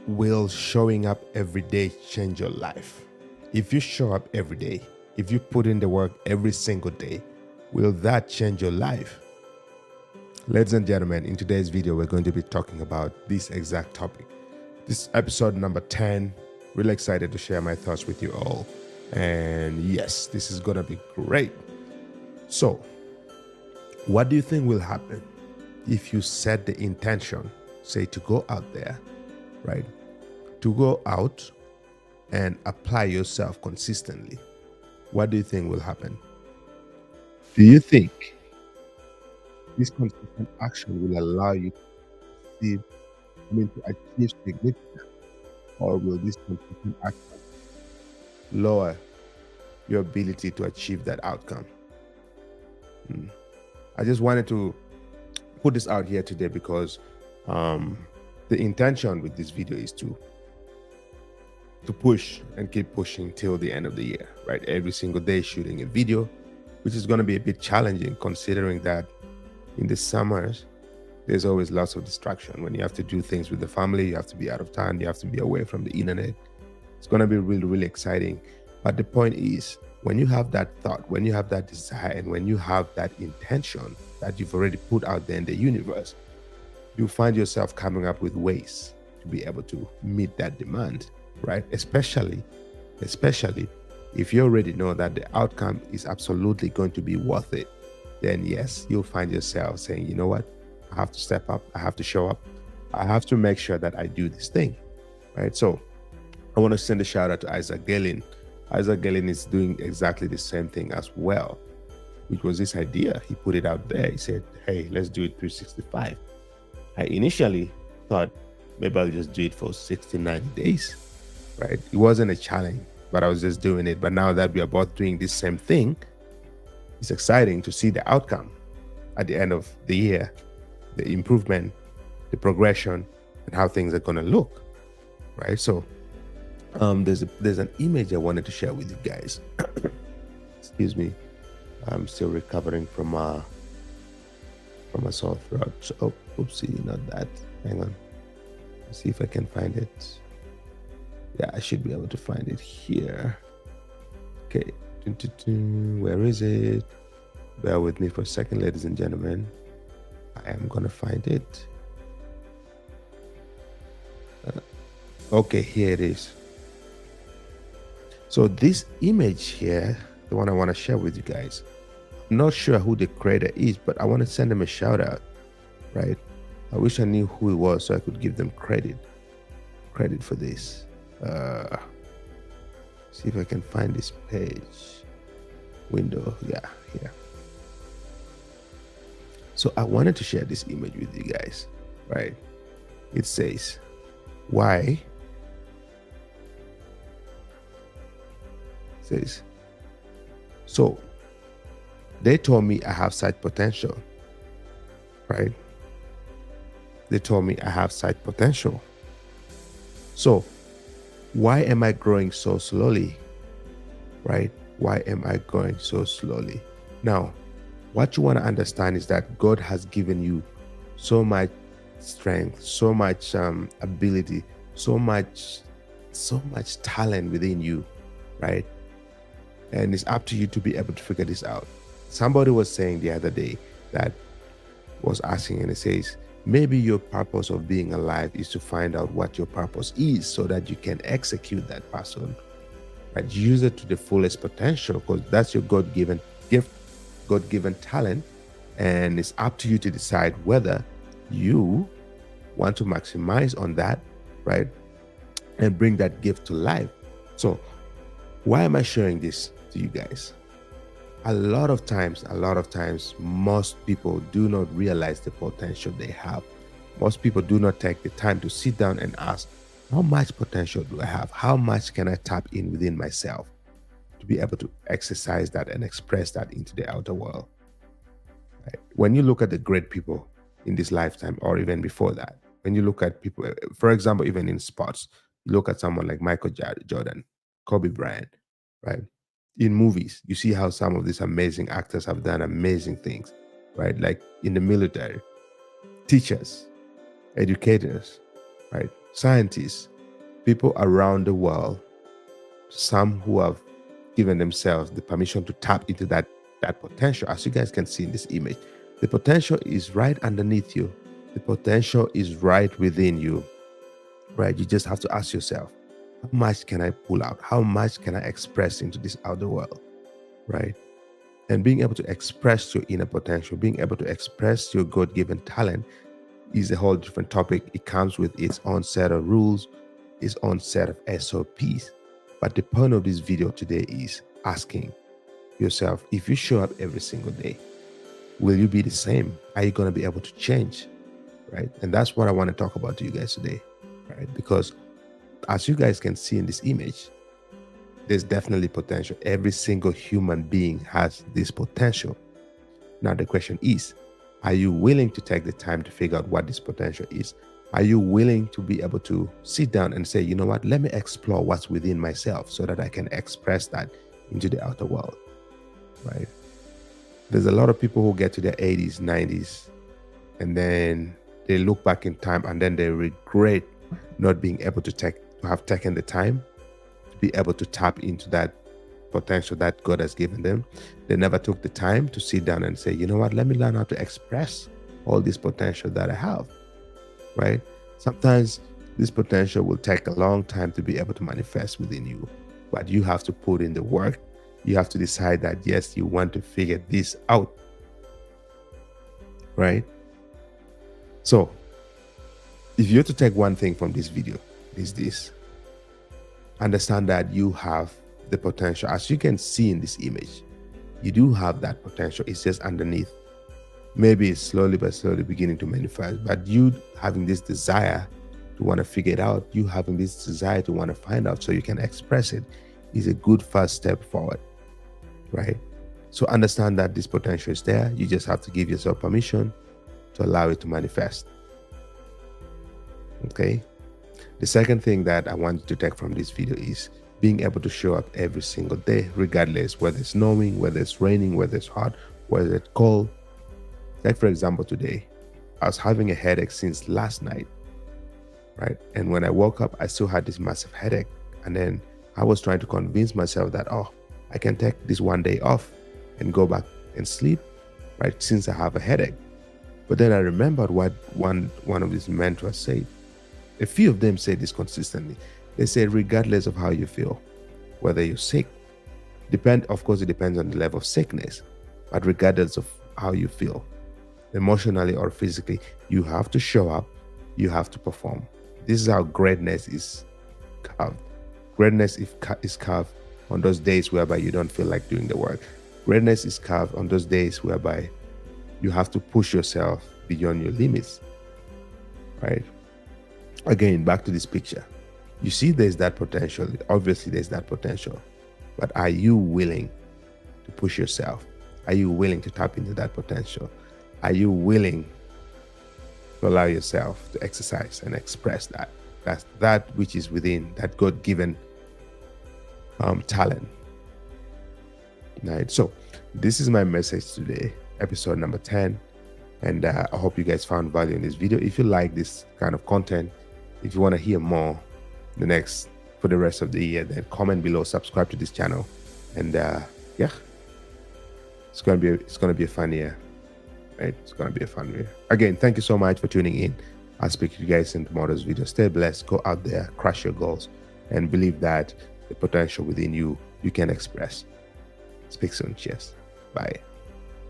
Will showing up every day change your life? If you show up every day, if you put in the work every single day, will that change your life? Ladies and gentlemen, in today's video, we're going to be talking about this exact topic. This is episode number 10. Really excited to share my thoughts with you all. And yes, this is going to be great. So, what do you think will happen if you set the intention, say, to go out there, right? To go out and apply yourself consistently? What do you think will happen? Do you think this consistent action will allow you to achieve, to achieve significance, or will this consistent action lower your ability to achieve that outcome? I just wanted to put this out here today because the intention with this video is to push and keep pushing till the end of the year, right? Every single day shooting a video, which is going to be a bit challenging considering that in the summers, there's always lots of distraction. When you have to do things with the family, you have to be out of town, you have to be away from the internet. It's going to be really, really exciting. But the point is, when you have that thought, when you have that desire, and when you have that intention that you've already put out there in the universe, you find yourself coming up with ways to be able to meet that demand, right? Especially if you already know that the outcome is absolutely going to be worth it, then yes, you'll find yourself saying, you know what? I have to step up. I have to show up. I have to make sure that I do this thing, right? So I want to send a shout out to Isaac Galen. Isaac Galen is doing exactly the same thing as well, which was this idea. He put it out there. He said, hey, let's do it 365. I initially thought maybe I'll just do it for 69 days, right? It wasn't a challenge, but I was just doing it. But now that we are both doing this same thing, it's exciting to see the outcome at the end of the year, the improvement, the progression, and how things are going to look, right? So there's an image I wanted to share with you guys. Excuse me. I'm still recovering from a sore throat. So, oh, oopsie, not that. Hang on. Let's see if I can find it. Yeah, I should be able to find it here. Okay. Where is it? Bear with me for a second, ladies and gentlemen. I am going to find it. Okay, here it is. So this image here, the one I want to share with you guys, I'm not sure who the creator is, but I want to send them a shout out, right? I wish I knew who it was so I could give them credit for this. See if I can find this page window. Yeah, here. So I wanted to share this image with you guys, right? It says, why? It says, so they told me I have sight potential, right? They told me I have sight potential. So why am I growing so slowly, right? Why am I growing so slowly? Now, what you want to understand is that God has given you so much strength, so much ability, so much talent within you, right? And it's up to you to be able to figure this out. Somebody was saying the other day that was asking, and it says, maybe your purpose of being alive is to find out what your purpose is so that you can execute that person, right? Use it to the fullest potential, because that's your God-given gift, God-given talent, and it's up to you to decide whether you want to maximize on that, right, and bring that gift to life. So why am I sharing this to you guys? A lot of times, most people do not realize the potential they have. Most people do not take the time to sit down and ask, how much potential do I have? How much can I tap in within myself to be able to exercise that and express that into the outer world? Right? When you look at the great people in this lifetime, or even before that, when you look at people, for example, even in sports, you look at someone like Michael Jordan, Kobe Bryant, right? In movies, you see how some of these amazing actors have done amazing things, right? Like in the military, teachers, educators, right? Scientists, people around the world, some who have given themselves the permission to tap into that potential. As you guys can see in this image, the potential is right underneath you. The potential is right within you, right? You just have to ask yourself, how much can I pull out? How much can I express into this outer world, right? And being able to express your inner potential, being able to express your God-given talent is a whole different topic. It comes with its own set of rules, its own set of SOPs. But the point of this video today is asking yourself, if you show up every single day, will you be the same? Are you going to be able to change, right? And that's what I want to talk about to you guys today, right? Because as you guys can see in this image, there's definitely potential. Every single human being has this potential. Now the question is, are you willing to take the time to figure out what this potential is? Are you willing to be able to sit down and say, you know what, let me explore what's within myself so that I can express that into the outer world, right? There's a lot of people who get to their 80s, 90s, and then they look back in time and then they regret not being able to have taken the time to be able to tap into that potential that God has given them. They never took the time to sit down and say, you know what, let me learn how to express all this potential that I have, right? Sometimes this potential will take a long time to be able to manifest within you, but you have to put in the work. You have to decide that, yes, you want to figure this out, right? So if you're to take one thing from this video, is this: understand that you have the potential. As you can see in this image, you do have that potential. It's just underneath. Maybe it's slowly but slowly beginning to manifest, but you having this desire to want to figure it out, you having this desire to want to find out so you can express it, is a good first step forward, right? So understand that this potential is there. You just have to give yourself permission to allow it to manifest. Okay. The second thing that I want you to take from this video is being able to show up every single day, regardless whether it's snowing, whether it's raining, whether it's hot, whether it's cold. Like for example, today, I was having a headache since last night, right? And when I woke up, I still had this massive headache. And then I was trying to convince myself that, oh, I can take this one day off and go back and sleep, right? Since I have a headache. But then I remembered what one of these mentors said. A few of them say this consistently. They say, regardless of how you feel, whether you're sick, of course, it depends on the level of sickness, but regardless of how you feel, emotionally or physically, you have to show up, you have to perform. This is how greatness is carved. Greatness is carved on those days whereby you don't feel like doing the work. Greatness is carved on those days whereby you have to push yourself beyond your limits, right? Again, back to this picture. You see there's that potential. Obviously, there's that potential. But are you willing to push yourself? Are you willing to tap into that potential? Are you willing to allow yourself to exercise and express that? That's that which is within that God-given talent. Right. So this is my message today, episode number 10. And I hope you guys found value in this video. If you like this kind of content, if you want to hear more for the rest of the year, then comment below, subscribe to this channel, and yeah, it's gonna be a fun year, right? It's gonna be a fun year. Again, thank you so much for tuning in. I'll speak to you guys in tomorrow's video. Stay blessed, go out there, crush your goals, and believe that the potential within you can express. Speak soon. Cheers. Bye.